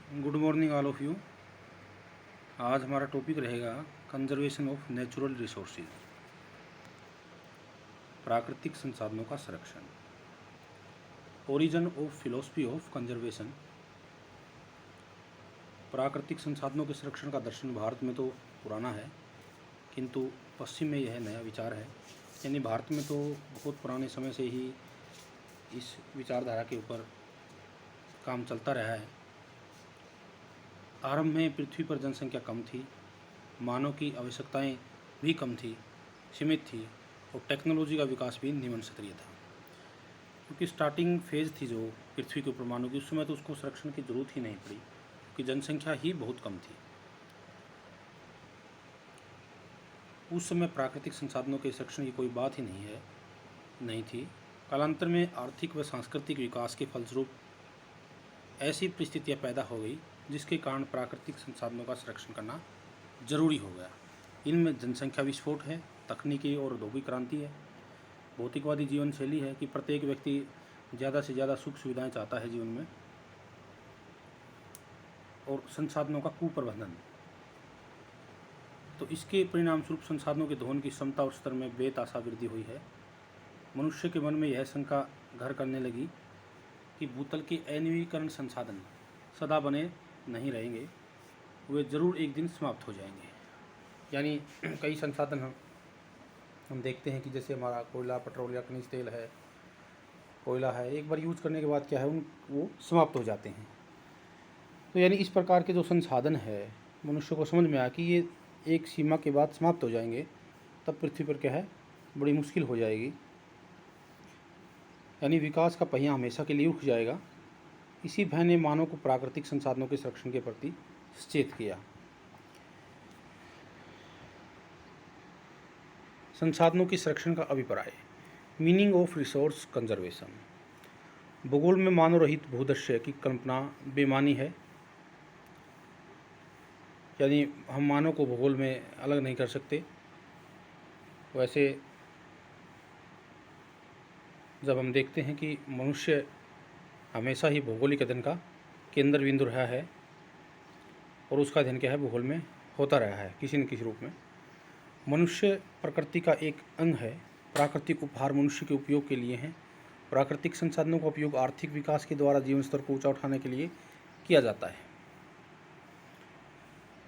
Good morning all of you. आज हमारा topic रहेगा कंजर्वेशन ऑफ नेचुरल रिसोर्सेज, प्राकृतिक संसाधनों का संरक्षण। Origin of philosophy of conservation. प्राकृतिक संसाधनों के संरक्षण का दर्शन भारत में तो पुराना है, किंतु पश्चिम में यह नया विचार है। यानी भारत में तो बहुत पुराने समय से ही इस विचारधारा के ऊपर काम चलता रहा है। आरंभ में पृथ्वी पर जनसंख्या कम थी, मानव की आवश्यकताएं भी कम थी, सीमित थी, और टेक्नोलॉजी का विकास भी निम्न स्तरीय था। क्योंकि स्टार्टिंग फेज थी जो पृथ्वी के ऊपर मानव की, उस समय तो उसको संरक्षण की जरूरत ही नहीं पड़ी, क्योंकि जनसंख्या ही बहुत कम थी। उस समय प्राकृतिक संसाधनों के संरक्षण की कोई बात ही नहीं थी। कालांतर में आर्थिक व सांस्कृतिक विकास के फलस्वरूप ऐसी परिस्थितियां पैदा हो गई जिसके कारण प्राकृतिक संसाधनों का संरक्षण करना जरूरी हो गया। इनमें जनसंख्या विस्फोट है, तकनीकी और औद्योगिक क्रांति है, भौतिकवादी जीवन शैली है कि प्रत्येक व्यक्ति ज़्यादा से ज़्यादा सुख सुविधाएं चाहता है जीवन में, और संसाधनों का कुप्रबंधन। तो इसके परिणाम स्वरूप संसाधनों के दोहन की क्षमता और स्तर में बेतहाशा वृद्धि हुई है। मनुष्य के मन में यह शंका घर करने लगी कि भूतल के अनवीनीकरण संसाधन सदा बने नहीं रहेंगे, वे जरूर एक दिन समाप्त हो जाएंगे। यानी कई संसाधन हम देखते हैं कि जैसे हमारा कोयला, पेट्रोल या खनिज तेल है, कोयला है, एक बार यूज करने के बाद क्या है, वो समाप्त हो जाते हैं। तो यानी इस प्रकार के जो संसाधन है, मनुष्य को समझ में आया कि ये एक सीमा के बाद समाप्त हो जाएंगे, तब पृथ्वी पर क्या है, बड़ी मुश्किल हो जाएगी। यानी विकास का पहिया हमेशा के लिए रुक जाएगा। इसी भय ने मानव को प्राकृतिक संसाधनों के संरक्षण के प्रति सचेत किया। संसाधनों के संरक्षण का अभिप्राय। Meaning of resource conservation. भूगोल में मानव रहित भूदृश्य की कल्पना बेमानी है। यानी हम मानव को भूगोल में अलग नहीं कर सकते। वैसे जब हम देखते हैं कि मनुष्य हमेशा ही भौगोलिक अध्ययन का केंद्र बिंदु रहा है, और उसका अध्ययन क्या है, भूगोल में होता रहा है किसी न किसी रूप में। मनुष्य प्रकृति का एक अंग है। प्राकृतिक उपहार मनुष्य के उपयोग के लिए हैं। प्राकृतिक संसाधनों का उपयोग आर्थिक विकास के द्वारा जीवन स्तर को ऊंचा उठाने के लिए किया जाता है।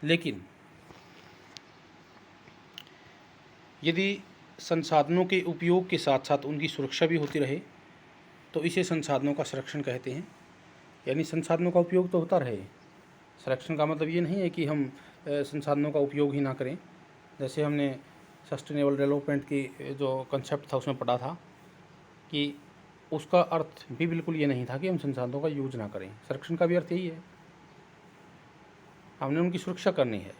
लेकिन यदि संसाधनों के उपयोग के साथ साथ उनकी सुरक्षा भी होती रहे तो इसे संसाधनों का संरक्षण कहते हैं। यानी संसाधनों का उपयोग तो होता रहे, संरक्षण का मतलब ये नहीं है कि हम संसाधनों का उपयोग ही ना करें। जैसे हमने सस्टेनेबल डेवलपमेंट की जो कंसेप्ट था उसमें पढ़ा था कि उसका अर्थ भी बिल्कुल ये नहीं था कि हम संसाधनों का यूज ना करें। संरक्षण का भी अर्थ यही है, हमने उनकी सुरक्षा करनी है,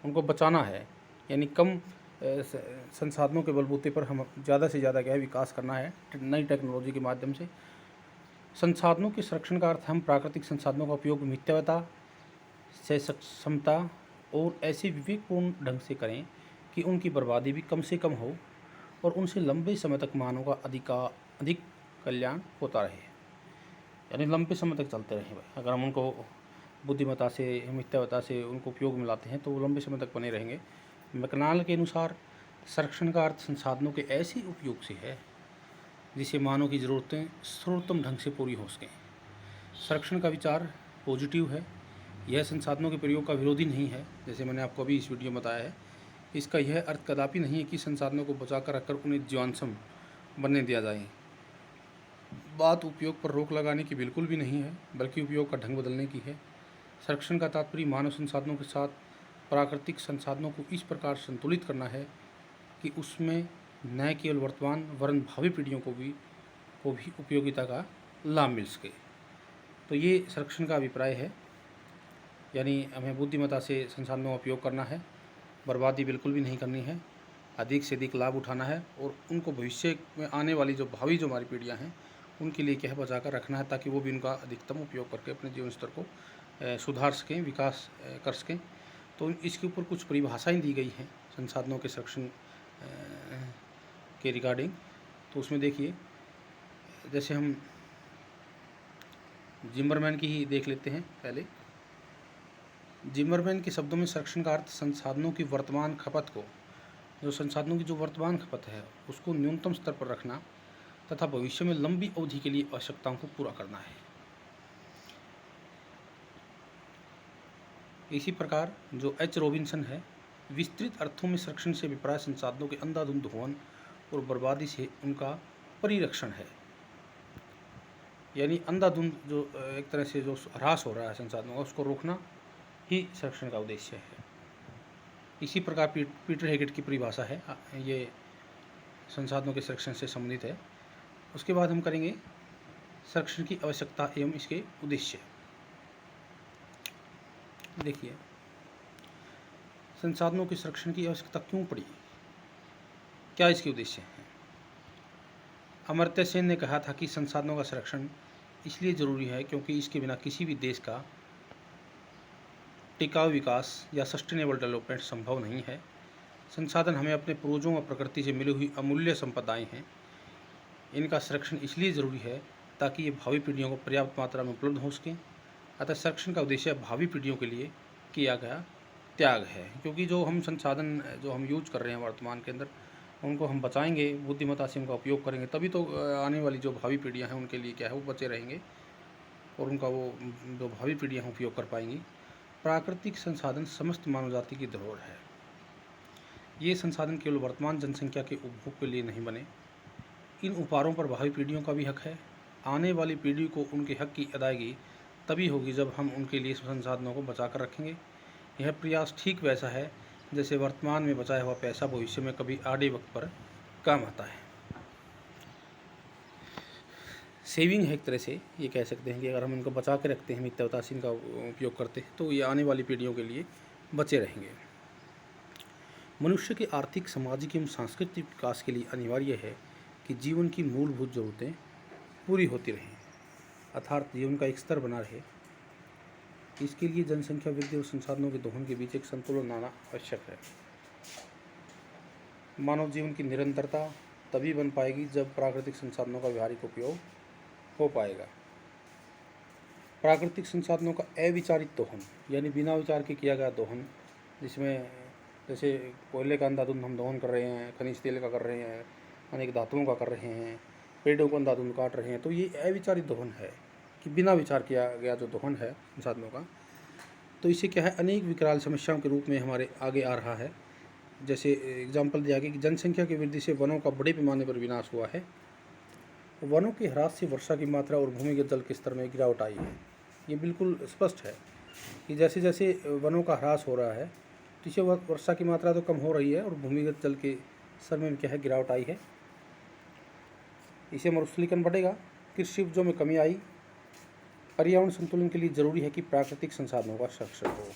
उनको बचाना है। यानी कम संसाधनों के बलबूते पर हम ज़्यादा से ज़्यादा क्या है, विकास करना है नई टेक्नोलॉजी के माध्यम से। संसाधनों के संरक्षण का अर्थ हम प्राकृतिक संसाधनों का उपयोग मितव्यता से सक्षमता और ऐसे विवेकपूर्ण ढंग से करें कि उनकी बर्बादी भी कम से कम हो और उनसे लंबे समय तक मानव का अधिक कल्याण होता रहे। यानी लंबे समय तक चलते रहे भाई। अगर हम उनको बुद्धिमत्ता से, मितव्यता से उनको उपयोग में लाते हैं तो वो लंबे समय तक बने रहेंगे। मैकनाल के अनुसार संरक्षण का अर्थ संसाधनों के ऐसे उपयोग से है जिससे मानव की ज़रूरतें सर्वोत्तम ढंग से पूरी हो सकें। संरक्षण का विचार पॉजिटिव है। यह संसाधनों के प्रयोग का विरोधी नहीं है, जैसे मैंने आपको अभी इस वीडियो में बताया है। इसका यह अर्थ कदापि नहीं है कि संसाधनों को बचाकर रखकर उन्हें जीवाश्म बनने दिया जाए। बात उपयोग पर रोक लगाने की बिल्कुल भी नहीं है, बल्कि उपयोग का ढंग बदलने की है। संरक्षण का तात्पर्य मानव संसाधनों के साथ प्राकृतिक संसाधनों को इस प्रकार संतुलित करना है कि उसमें न केवल वर्तमान वरन भावी पीढ़ियों को भी उपयोगिता का लाभ मिल सके। तो ये संरक्षण का अभिप्राय है। यानी हमें बुद्धिमत्ता से संसाधनों का उपयोग करना है, बर्बादी बिल्कुल भी नहीं करनी है, अधिक से अधिक लाभ उठाना है और उनको भविष्य में आने वाली जो भावी जो हमारी पीढ़ियाँ हैं उनके लिए क्या है, बचा कर रखना है, ताकि वो भी उनका अधिकतम उपयोग करके अपने जीवन स्तर को सुधार सकें, विकास कर सकें। तो इसके ऊपर कुछ परिभाषाएं दी गई हैं संसाधनों के संरक्षण के रिगार्डिंग। तो उसमें देखिए, जैसे हम जिम्बरमैन की ही देख लेते हैं पहले। जिमरमैन के शब्दों में संरक्षण का अर्थ संसाधनों की वर्तमान खपत को, जो संसाधनों की जो वर्तमान खपत है उसको न्यूनतम स्तर पर रखना तथा भविष्य में लंबी अवधि के लिए आवश्यकताओं को पूरा करना है। इसी प्रकार जो एच रॉबिन्सन है, विस्तृत अर्थों में संरक्षण से अभिप्राय संसाधनों के अंधाधुंध दोहन और बर्बादी से उनका परिरक्षण है। यानी अंधाधुंध जो एक तरह से जो ह्रास हो रहा है संसाधनों का, उसको रोकना ही संरक्षण का उद्देश्य है। इसी प्रकार पीटर हेगेट की परिभाषा है, ये संसाधनों के संरक्षण से संबंधित है। उसके बाद हम करेंगे संरक्षण की आवश्यकता एवं इसके उद्देश्य। देखिए, संसाधनों के संरक्षण की आवश्यकता क्यों पड़ी, क्या इसके उद्देश्य हैं। अमर्त्य सेन ने कहा था कि संसाधनों का संरक्षण इसलिए जरूरी है क्योंकि इसके बिना किसी भी देश का टिकाऊ विकास या सस्टेनेबल डेवलपमेंट संभव नहीं है। संसाधन हमें अपने पूर्वजों और प्रकृति से मिली हुई अमूल्य संपदाएं हैं। इनका संरक्षण इसलिए ज़रूरी है ताकि ये भावी पीढ़ियों को पर्याप्त मात्रा में उपलब्ध हो सकें। अतः संरक्षण का उद्देश्य भावी पीढ़ियों के लिए किया गया त्याग है, क्योंकि जो हम संसाधन जो हम यूज कर रहे हैं वर्तमान के अंदर, उनको हम बचाएंगे, बुद्धिमत्ता से उनका उपयोग करेंगे, तभी तो आने वाली जो भावी पीढ़ियाँ हैं उनके लिए क्या है वो बचे रहेंगे और उनका वो जो भावी पीढ़ियाँ हैं उपयोग कर पाएंगी। प्राकृतिक संसाधन समस्त मानव जाति की धरोहर है। ये संसाधन केवल वर्तमान जनसंख्या के उपभोग के लिए नहीं बने, इन उपहारों पर भावी पीढ़ियों का भी हक है। आने वाली पीढ़ी को उनके हक की अदायगी तभी होगी जब हम उनके लिए संसाधनों को बचा कर रखेंगे। यह प्रयास ठीक वैसा है जैसे वर्तमान में बचाया हुआ पैसा भविष्य में कभी आड़े वक्त पर काम आता है। सेविंग है एक तरह से, ये कह सकते हैं कि अगर हम इनको बचा के रखते हैं, मितव्यता से इनका उपयोग करते हैं, तो ये आने वाली पीढ़ियों के लिए बचे रहेंगे। मनुष्य के आर्थिक, सामाजिक एवं सांस्कृतिक विकास के लिए अनिवार्य है कि जीवन की मूलभूत ज़रूरतें पूरी होती रहें, अर्थात जीवन का एक स्तर बना रहे। इसके लिए जनसंख्या वृद्धि और संसाधनों के दोहन के बीच एक संतुलन आना आवश्यक है। मानव जीवन की निरंतरता तभी बन पाएगी जब प्राकृतिक संसाधनों का व्यावहारिक उपयोग हो पाएगा। प्राकृतिक संसाधनों का अविचारित दोहन, यानी बिना विचार के किया गया दोहन, जिसमें जैसे कोयले का अंधाधुंध हम दोहन कर रहे हैं, खनिज तेल का कर रहे हैं, अनेक धातुओं का कर रहे हैं, पेड़ों को अंधाधुंध काट रहे हैं, तो ये अविचारित दोहन है कि बिना विचार किया गया जो दोहन है संसाधनों का। तो इससे क्या है, अनेक विकराल समस्याओं के रूप में हमारे आगे आ रहा है। जैसे एग्जाम्पल दिया गया कि जनसंख्या की वृद्धि से वनों का बड़े पैमाने पर विनाश हुआ है। वनों के ह्रास से वर्षा की मात्रा और भूमिगत जल के स्तर में गिरावट आई है। ये बिल्कुल स्पष्ट है कि जैसे जैसे वनों का ह्रास हो रहा है तो इससे वर्षा की मात्रा तो कम हो रही है और भूमिगत जल के स्तर में क्या है, गिरावट आई है। इससे मरुस्थलीकरण बढ़ेगा, कृषि उपजों में कमी आई। पर्यावरण संतुलन के लिए ज़रूरी है कि प्राकृतिक संसाधनों का संरक्षण हो।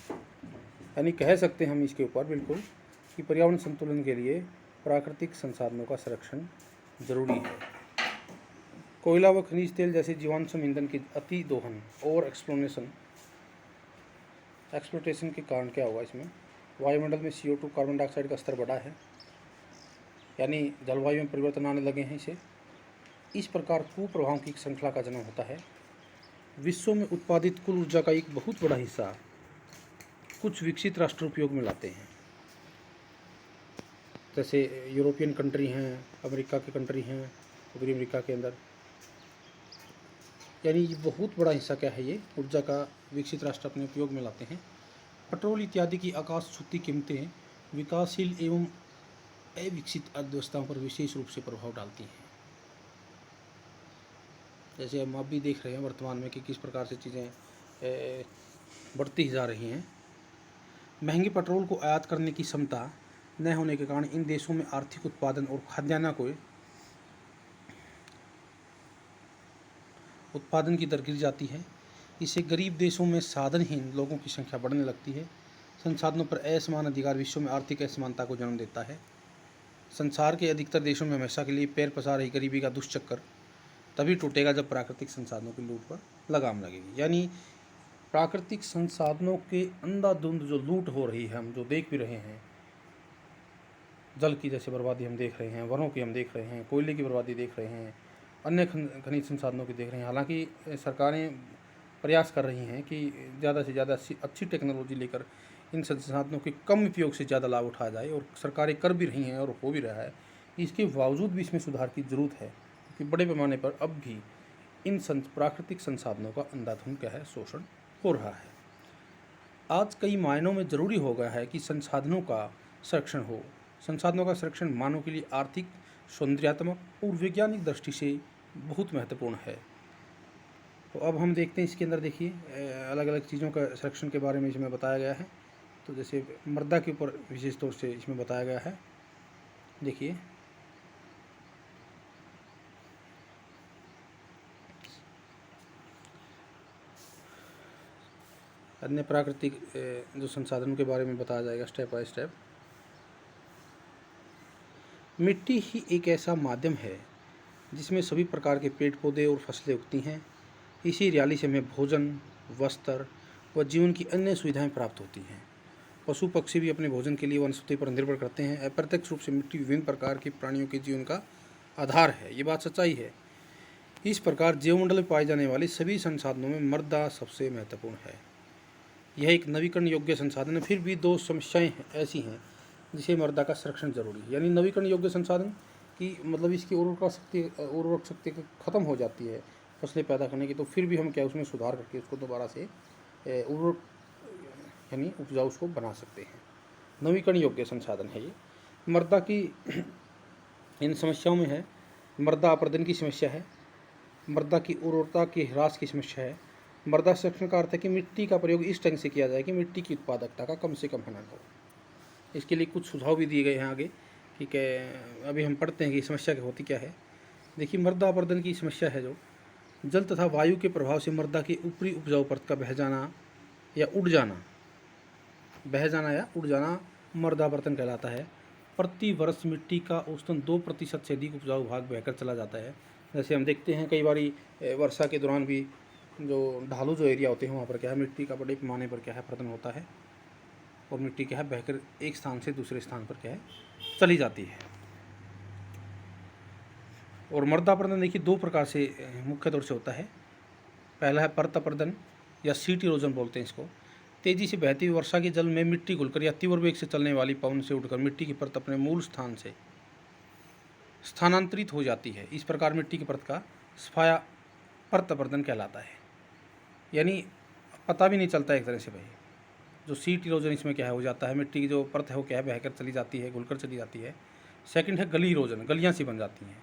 यानी कह सकते हैं हम इसके ऊपर बिल्कुल कि पर्यावरण संतुलन के लिए प्राकृतिक संसाधनों का संरक्षण जरूरी है। कोयला व खनिज तेल जैसे जीवाश्म ईंधन की अति दोहन और एक्सप्लोटेशन के कारण क्या होगा, इसमें वायुमंडल में CO2 कार्बन डाइऑक्साइड का स्तर बढ़ा है, यानी जलवायु में परिवर्तन आने लगे हैं। इस प्रकार कुप्रभावों की श्रृंखला का जन्म होता है। विश्व में उत्पादित कुल ऊर्जा का एक बहुत बड़ा हिस्सा कुछ विकसित राष्ट्र उपयोग में लाते हैं, जैसे यूरोपियन कंट्री हैं, अमेरिका की कंट्री हैं, उत्तरी अमेरिका के अंदर। यानी ये बहुत बड़ा हिस्सा क्या है, ये ऊर्जा का विकसित राष्ट्र अपने उपयोग में लाते हैं। पेट्रोल इत्यादि की आकाश छूती कीमतें विकासशील एवं अविकसित अर्थव्यवस्थाओं पर विशेष रूप से प्रभाव डालती हैं। जैसे हम अब भी देख रहे हैं वर्तमान में कि किस प्रकार से चीज़ें बढ़ती ही जा रही हैं। महंगे पेट्रोल को आयात करने की क्षमता न होने के कारण इन देशों में आर्थिक उत्पादन और खाद्यान्न को उत्पादन की दर गिर जाती है। इससे गरीब देशों में साधनहीन लोगों की संख्या बढ़ने लगती है। संसाधनों पर असमान अधिकार विश्व में आर्थिक असमानता को जन्म देता है। संसार के अधिकतर देशों में हमेशा के लिए पैर पसार रही गरीबी का दुष्चक्र तभी टूटेगा जब प्राकृतिक संसाधनों की लूट पर लगाम लगेगी। यानी प्राकृतिक संसाधनों के अंधाधुंध जो लूट हो रही है, हम जो देख भी रहे हैं, जल की जैसे बर्बादी हम देख रहे हैं, वनों की हम देख रहे हैं, कोयले की बर्बादी देख रहे हैं, अन्य खनिज संसाधनों की देख रहे हैं। हालांकि सरकारें प्रयास कर रही हैं कि ज़्यादा से ज़्यादा अच्छी टेक्नोलॉजी लेकर इन संसाधनों के कम उपयोग से ज़्यादा लाभ उठाया जाए, और सरकारें कर भी रही हैं और हो भी रहा है। इसके बावजूद भी इसमें सुधार की ज़रूरत है, क्योंकि बड़े पैमाने पर अब भी इन प्राकृतिक संसाधनों का अंधाधुंध क्या है, शोषण हो रहा है। आज कई मायनों में ज़रूरी हो गया है कि संसाधनों का संरक्षण हो। संसाधनों का संरक्षण मानव के लिए आर्थिक, सौंदर्यात्मक और वैज्ञानिक दृष्टि से बहुत महत्वपूर्ण है। तो अब हम देखते हैं इसके अंदर, देखिए अलग अलग चीज़ों का संरक्षण के बारे में इसमें बताया गया है। तो जैसे मृदा के ऊपर विशेष तौर से इसमें बताया गया है। देखिए अन्य प्राकृतिक जो संसाधनों के बारे में बताया जाएगा स्टेप बाय स्टेप। मिट्टी ही एक ऐसा माध्यम है जिसमें सभी प्रकार के पेड़ पौधे और फसलें उगती हैं। इसी हरियाली से हमें भोजन, वस्त्र व जीवन की अन्य सुविधाएं प्राप्त होती हैं। पशु पक्षी भी अपने भोजन के लिए वनस्पति पर निर्भर करते हैं। अप्रत्यक्ष रूप से मिट्टी विभिन्न प्रकार के प्राणियों के जीवन का आधार है। ये बात सच्चाई है। इस प्रकार जीवमंडल में पाए जाने वाले सभी संसाधनों में मृदा सबसे महत्वपूर्ण है। यह एक नवीकरण योग्य संसाधन है। फिर भी दो समस्याएं ऐसी हैं जिसे मृदा का संरक्षण जरूरी है। यानी नवीकरण योग्य संसाधन की मतलब इसकी उर्वरक शक्ति खत्म हो जाती है फसलें पैदा करने की, तो फिर भी हम क्या उसमें सुधार करके उसको दोबारा से उर्वरक यानी उपजाऊ उसको बना सकते हैं। नवीकरण योग्य संसाधन है ये। मृदा की इन समस्याओं में है मृदा अपरदन की समस्या है, मृदा की उर्वरता के ह्रास की समस्या है। मृदा संरक्षण का अर्थ है कि मिट्टी का प्रयोग इस ढंग से किया जाए कि मिट्टी की उत्पादकता का कम से कम हनन हो। इसके लिए कुछ सुझाव भी दिए गए हैं आगे कि अभी हम पढ़ते हैं कि समस्या क्या होती क्या है। देखिए मृदा अपरदन की समस्या है जो जल तथा वायु के प्रभाव से मृदा की ऊपरी उपजाऊ परत का बह जाना या उड़ जाना मृदा अपरदन कहलाता है। प्रति वर्ष मिट्टी का औसतन 2% से अधिक उपजाऊ भाग बहकर चला जाता है। जैसे हम देखते हैं कई बारी वर्षा के दौरान भी जो ढालू जो एरिया होते हैं वहाँ पर क्या है मिट्टी का बड़े पैमाने पर क्या है अपरदन होता है, और मिट्टी क्या है बहकर एक स्थान से दूसरे स्थान पर क्या है चली जाती है। और मृदा अपरदन देखिए दो प्रकार से मुख्य तौर से होता है। पहला है परत अपरदन या सीट इरोजन बोलते हैं इसको। तेजी से बहती हुई वर्षा के जल में मिट्टी घुलकर या तीव्र वेग से चलने वाली पवन से उठकर मिट्टी की परत अपने मूल स्थान से स्थानांतरित हो जाती है। इस प्रकार मिट्टी की परत का सफाया परत अपरदन कहलाता है। यानी पता भी नहीं चलता एक तरह से भाई जो सीट इरोजन इसमें क्या है हो जाता है, मिट्टी की जो परत है वो क्या है बहकर चली जाती है, घुलकर चली जाती है। सेकंड है गली इरोजन, गलियाँ सी बन जाती हैं।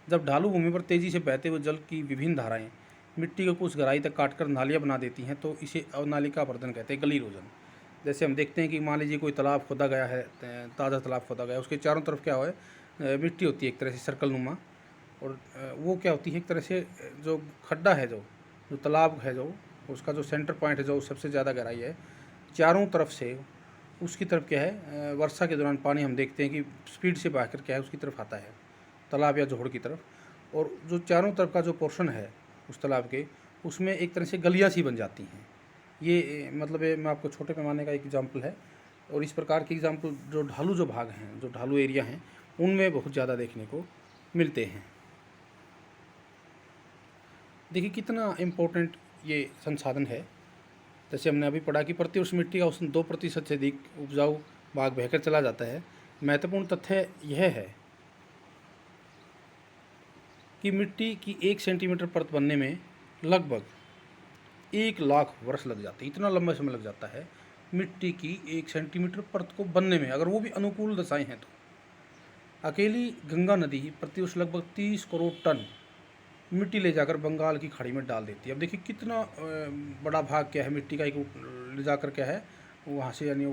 जब ढालू भूमि पर तेज़ी से बहते हुए जल की विभिन्न धाराएं मिट्टी को कुछ गहराई तक काटकर नालियाँ बना देती हैं, तो इसे अवनालिका अपरदन कहते हैं, गली इरोजन। जैसे हम देखते हैं कि मान लीजिए कोई तालाब खोदा गया है, ताज़ा तालाब खोदा गया, उसके चारों तरफ क्या है मिट्टी होती है एक तरह से सर्कल नुमा, और वो क्या होती है एक तरह से जो खड्डा है जो तालाब है जो उसका जो सेंटर पॉइंट है जो सबसे ज़्यादा गहराई है, चारों तरफ से उसकी तरफ क्या है वर्षा के दौरान पानी हम देखते हैं कि स्पीड से बहकर क्या है उसकी तरफ आता है, तालाब या जोड़ की तरफ। और जो चारों तरफ का जो पोर्शन है उस तालाब के उसमें एक तरह से गलियाँ सी बन जाती हैं। ये मतलब मैं आपको छोटे पैमाने का एक एग्जाम्पल है। और इस प्रकार के एग्जाम्पल जो ढालू जो भाग हैं, जो ढालू एरिया हैं, उनमें बहुत ज़्यादा देखने को मिलते हैं। देखिए कितना इम्पोर्टेंट ये संसाधन है। जैसे हमने अभी पढ़ा कि प्रतिवर्ष मिट्टी का औसतन 2% से अधिक उपजाऊ भाग बहकर चला जाता है। महत्वपूर्ण तथ्य यह है कि मिट्टी की 1 सेंटीमीटर परत बनने में लगभग 1 लाख वर्ष लग जाते हैं। इतना लंबा समय लग जाता है मिट्टी की 1 सेंटीमीटर परत को बनने में, अगर वो भी अनुकूल दशाएं हैं तो। अकेली गंगा नदी प्रतिवर्ष लगभग 30 करोड़ टन मिट्टी ले जाकर बंगाल की खाड़ी में डाल देती है। अब देखिए कितना बड़ा भाग क्या है मिट्टी का एक ले जाकर क्या है वहाँ से यानी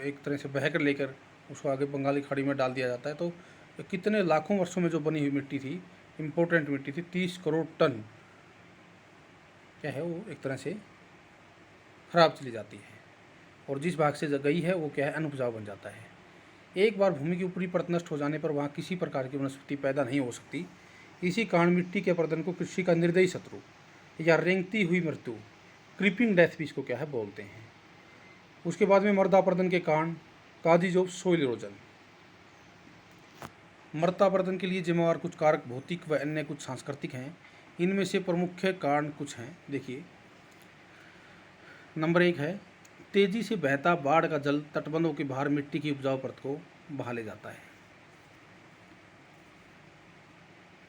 एक तरह से बह कर लेकर उसको आगे बंगाल की खाड़ी में डाल दिया जाता है। तो कितने लाखों वर्षों में जो बनी हुई मिट्टी थी, इम्पोर्टेंट मिट्टी थी, 30 करोड़ टन क्या है वो एक तरह से खराब चली जाती है, और जिस भाग से गई है वो क्या है अनुपजाऊ बन जाता है। एक बार भूमि की ऊपरी परत नष्ट हो जाने पर वहाँ किसी प्रकार की वनस्पति पैदा नहीं हो सकती। इसी कारण मिट्टी के अपरदन को कृषि का निर्दयी शत्रु या रेंगती हुई मृत्यु, क्रीपिंग डेथ भी इसको क्या है बोलते हैं। उसके बाद में मृदा अपरदन के कारण काजीज ऑफ सोइल इरोजन। मृदा अपरदन के लिए जिम्मेवार कुछ कारक भौतिक व अन्य कुछ सांस्कृतिक हैं। इनमें से प्रमुख कारण कुछ हैं। देखिए नंबर 1 है, तेजी से बहता बाढ़ का जल तटबंधों के बाहर मिट्टी की उपजाऊ परत को बहा ले जाता है।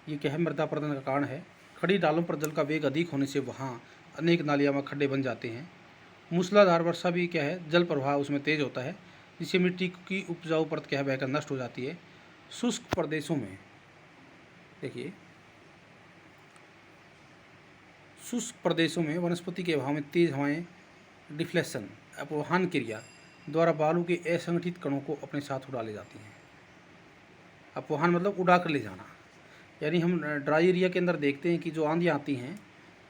ये क्या है, मृदा अपरदन का कारण है। खड़ी डालों पर जल का वेग अधिक होने से वहाँ अनेक नालियाँ में खड्डे बन जाते हैं। मूसलाधार वर्षा भी क्या है, जल प्रवाह उसमें तेज होता है, जिससे मिट्टी की उपजाऊ परत क्या है बहकर नष्ट हो जाती है। शुष्क प्रदेशों में देखिए, शुष्क प्रदेशों में वनस्पति के अभाव में तेज हवाएं डिफ्लेशन अपवहन क्रिया द्वारा बालू के असंगठित कणों को अपने साथ उड़ा ले जाती हैं। अपवहन मतलब उड़ा कर ले जाना, यानी हम ड्राई एरिया के अंदर देखते हैं कि जो आंधियाँ आती हैं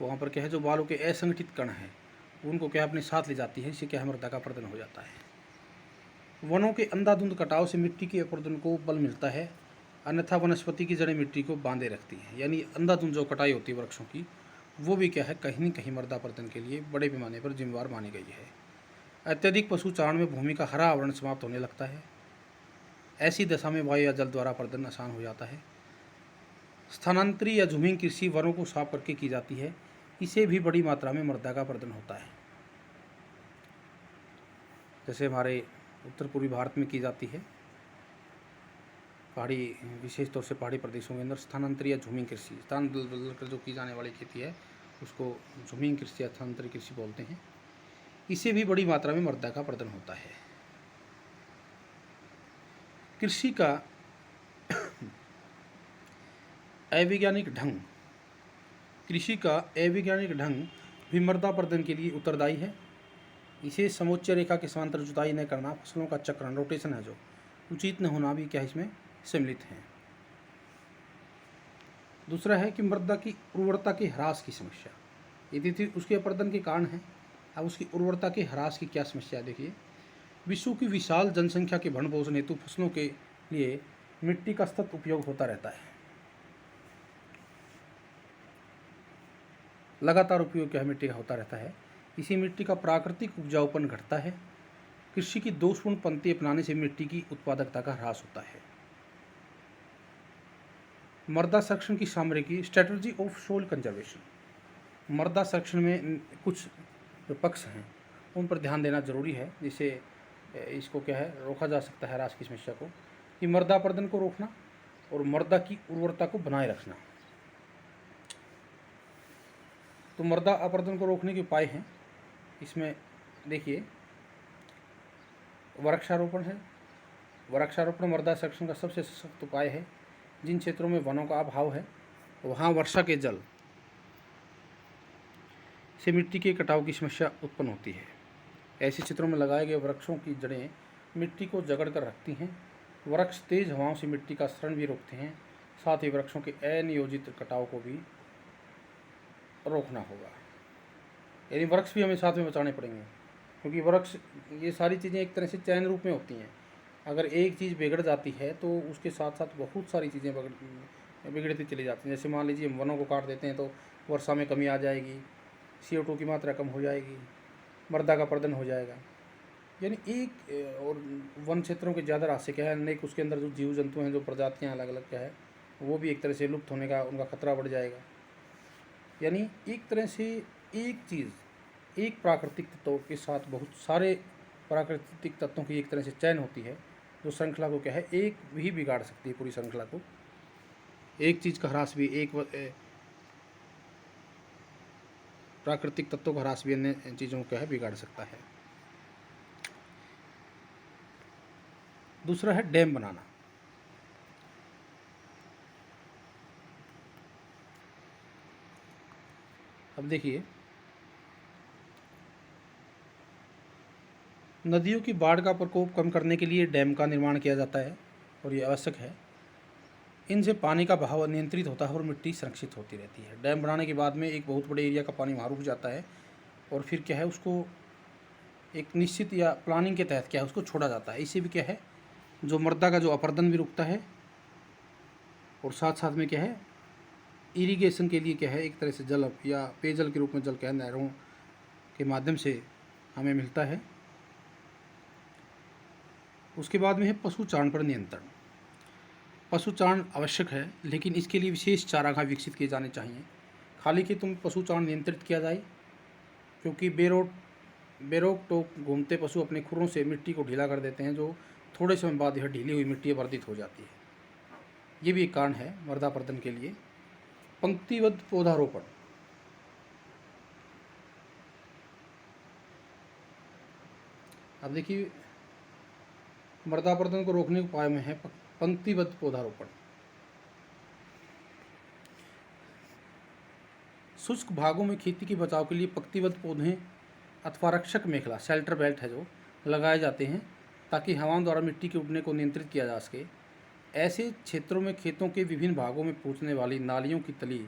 वहाँ पर क्या है, जो बालू के असंगठित कण हैं उनको क्या अपने साथ ले जाती है, इससे क्या है मृदा का अपरदन हो जाता है। वनों के अंधाधुंध कटाव से मिट्टी के अपरदन को बल मिलता है, अन्यथा वनस्पति की जड़ें मिट्टी को बांधे रखती हैं। यानी अंधाधुंध जो कटाई होती है वृक्षों की, वो भी क्या है कहीं न कहीं मृदा अपरदन के लिए बड़े पैमाने पर जिम्मेवार मानी गई है। अत्यधिक पशुचारण में भूमि का हरा आवरण समाप्त होने लगता है। ऐसी दशा में वायु या जल द्वारा अपरदन आसान हो जाता है। स्थानांतरी या झूमिंग कृषि वनों को साफ करके की जाती है, इसे भी बड़ी मात्रा में मृदा का अपरदन होता है। जैसे हमारे उत्तर पूर्वी भारत में की जाती है, पहाड़ी, विशेष तौर से पहाड़ी प्रदेशों के अंदर स्थानांतरी या झूमिंग कृषि, स्थान बदल बदल कर जो की जाने वाली खेती है उसको झूमिंग कृषि या स्थानांतरी कृषि बोलते हैं। इसे भी बड़ी मात्रा में मृदा का अपरदन होता है। कृषि का अवैज्ञानिक ढंग, कृषि का अवैज्ञानिक ढंग भी मृदा अपरदन के लिए उत्तरदायी है। इसे समोच्च रेखा के समांतर जुताई न करना, फसलों का चक्रण रोटेशन है जो उचित न होना भी क्या इसमें सम्मिलित है। दूसरा है कि मृदा की उर्वरता के ह्रास की समस्या, यदि थी उसके अपरदन के कारण है। अब उसकी उर्वरता के ह्रास की क्या समस्या है, देखिए, विश्व की विशाल जनसंख्या के भरण पोषण हेतु फसलों के लिए मिट्टी का सतत उपयोग होता रहता है। लगातार उपयोग क्या है मिट्टी का होता रहता है, इसी मिट्टी का प्राकृतिक उपजाऊपन घटता है। कृषि की दोषपूर्ण पंक्ति अपनाने से मिट्टी की उत्पादकता का ह्रास होता है। मृदा संरक्षण की सामरिकी, स्ट्रेटजी ऑफ सोइल कंजर्वेशन, मृदा संरक्षण में कुछ जो पक्ष हैं उन पर ध्यान देना जरूरी है, जिससे इसको क्या है रोका जा सकता है ह्रास की समस्या को, कि मृदा अपरदन को रोकना और मृदा की उर्वरता को बनाए रखना। तो मृदा अपरदन को रोकने के उपाय हैं, इसमें देखिए, वृक्षारोपण है। वृक्षारोपण मृदा संरक्षण का सबसे सशक्त उपाय है। जिन क्षेत्रों में वनों का अभाव है वहाँ वर्षा के जल से मिट्टी के कटाव की समस्या उत्पन्न होती है। ऐसे क्षेत्रों में लगाए गए वृक्षों की जड़ें मिट्टी को जकड़ कर रखती हैं। वृक्ष तेज हवाओं से मिट्टी का क्षरण भी रोकते हैं। साथ ही वृक्षों के अनियोजित कटाव को भी रोकना होगा। यानी वृक्ष भी हमें साथ में बचाने पड़ेंगे, क्योंकि वृक्ष, ये सारी चीज़ें एक तरह से चैन रूप में होती हैं। अगर एक चीज़ बिगड़ जाती है तो उसके साथ साथ बहुत सारी चीज़ें बिगड़ती चली जाती हैं। जैसे मान लीजिए हम वनों को काट देते हैं तो वर्षा में कमी आ जाएगी, CO2 की मात्रा कम हो जाएगी, मृदा का अपरदन हो जाएगा। यानी एक और वन क्षेत्रों के ज़्यादा रास्ते क्या है, अनेक उसके अंदर जो जीव जंतु हैं, जो प्रजातियाँ अलग अलग क्या है, वो भी एक तरह से लुप्त होने का उनका खतरा बढ़ जाएगा। यानी एक तरह से एक चीज़, एक प्राकृतिक तत्वों के साथ बहुत सारे प्राकृतिक तत्वों की एक तरह से चयन होती है, जो श्रृंखला को क्या है एक भी बिगाड़ सकती है। पूरी श्रृंखला को, एक चीज़ का ह्रास भी, एक प्राकृतिक तत्वों का ह्रास भी अन्य चीज़ों को क्या है बिगाड़ सकता है। दूसरा है डैम बनाना। अब देखिए, नदियों की बाढ़ का प्रकोप कम करने के लिए डैम का निर्माण किया जाता है और ये आवश्यक है। इनसे पानी का बहाव नियंत्रित होता है और मिट्टी संरक्षित होती रहती है। डैम बनाने के बाद में एक बहुत बड़े एरिया का पानी वहाँ रुक जाता है और फिर क्या है उसको एक निश्चित या प्लानिंग के तहत क्या है उसको छोड़ा जाता है। इससे भी क्या है जो मृदा का जो अपरदन भी रुकता है और साथ साथ में क्या है इरिगेशन के लिए क्या है एक तरह से जल या पेयजल के रूप में जल क्या है नहरों के माध्यम से हमें मिलता है। उसके बाद में है पशुचारण पर नियंत्रण। पशुचारण आवश्यक है, लेकिन इसके लिए विशेष चारागाह विकसित किए जाने चाहिए। खाली कि तुम पशुचारण नियंत्रित किया जाए, क्योंकि बेरोड बेरोक टोक घूमते पशु अपने खुरों से मिट्टी को ढीला कर देते हैं, जो थोड़े समय बाद यह ढीली हुई मिट्टी वर्धित हो जाती है। ये भी एक कारण है मृदापर्दन के लिए। पंक्तिबद्ध पौधारोपण। अब देखिए, मृदापर्दन को रोकने के उपाय में है पंक्तिबद्ध पौधारोपण। शुष्क भागों में खेती के बचाव के लिए पंक्तिबद्ध पौधे अथवा रक्षक मेखला, शेल्टर बेल्ट है जो, लगाए जाते हैं ताकि हवाओं द्वारा मिट्टी के उड़ने को नियंत्रित किया जा सके। ऐसे क्षेत्रों में खेतों के विभिन्न भागों में पहुंचने वाली नालियों की तली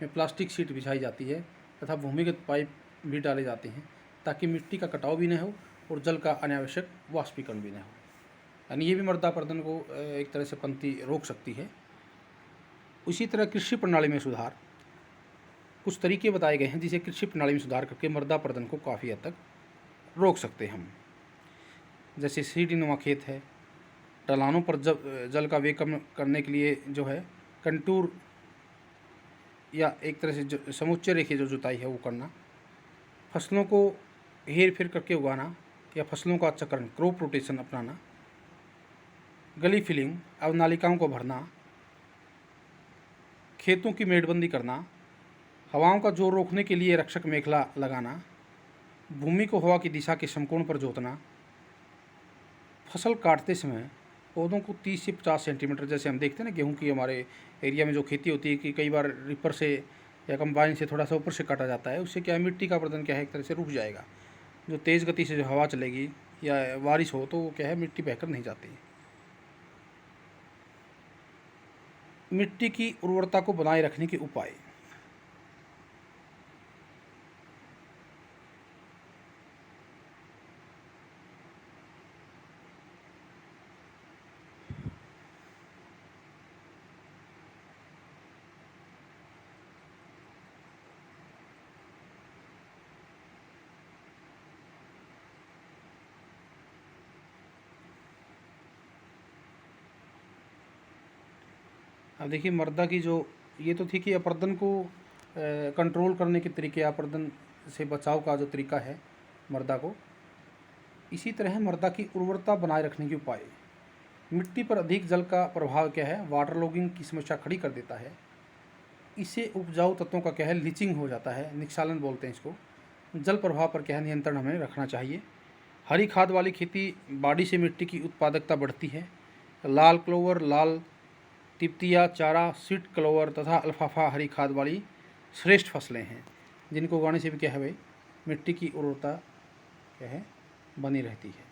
में प्लास्टिक शीट बिछाई जाती है तथा भूमिगत पाइप भी डाले जाते हैं ताकि मिट्टी का कटाव भी न हो और जल का अनावश्यक वाष्पीकरण भी न हो। यानी ये भी मृदापर्दन को एक तरह से पंक्ति रोक सकती है। उसी तरह कृषि प्रणाली में सुधार। कुछ तरीके बताए गए हैं जिसे कृषि प्रणाली में सुधार करके मृदापर्दन को काफ़ी हद तक रोक सकते हैं हम। जैसे सीढ़ीनुमा खेत है, ढलानों पर जल का वेग कम करने के लिए जो है कंटूर या एक तरह से समुच्चय रेखीय जो जुताई है वो करना, फसलों को हेर फेर करके उगाना या फसलों का चक्रण क्रॉप रोटेशन अपनाना, गली फिलिंग अवनालिकाओं को भरना, खेतों की मेड़बंदी करना, हवाओं का जोर रोकने के लिए रक्षक मेखला लगाना, भूमि को हवा की दिशा के समकोण पर जोतना, फसल काटते समय पौधों को 30 से 50 सेंटीमीटर, जैसे हम देखते हैं ना गेहूं की हमारे एरिया में जो खेती होती है कि कई बार रिपर से या कंबाइन से थोड़ा सा ऊपर से काटा जाता है, उससे क्या है मिट्टी का अपरदन क्या है एक तरह से रुक जाएगा। जो तेज़ गति से जो हवा चलेगी या बारिश हो तो वो क्या है मिट्टी बहकर नहीं जाती। मिट्टी की उर्वरता को बनाए रखने के उपाय। अब देखिए मृदा की जो ये तो थी कि अपरदन को कंट्रोल करने के तरीके, अपरदन से बचाव का जो तरीका है मृदा को। इसी तरह मृदा की उर्वरता बनाए रखने के उपाय। मिट्टी पर अधिक जल का प्रभाव क्या है, वाटर लॉगिंग की समस्या खड़ी कर देता है। इससे उपजाऊ तत्वों का क्या है लीचिंग हो जाता है, निक्षालन बोलते हैं इसको। जल प्रभाव पर क्या है नियंत्रण हमें रखना चाहिए। हरी खाद वाली खेती बाड़ी से मिट्टी की उत्पादकता बढ़ती है। लाल क्लोवर, लाल तिपतिया चारा, सीड क्लोवर तथा अल्फाफा हरी खाद वाली श्रेष्ठ फसलें हैं जिनको उगाने से भी क्या है भाई मिट्टी की उर्वरता क्या है बनी रहती है।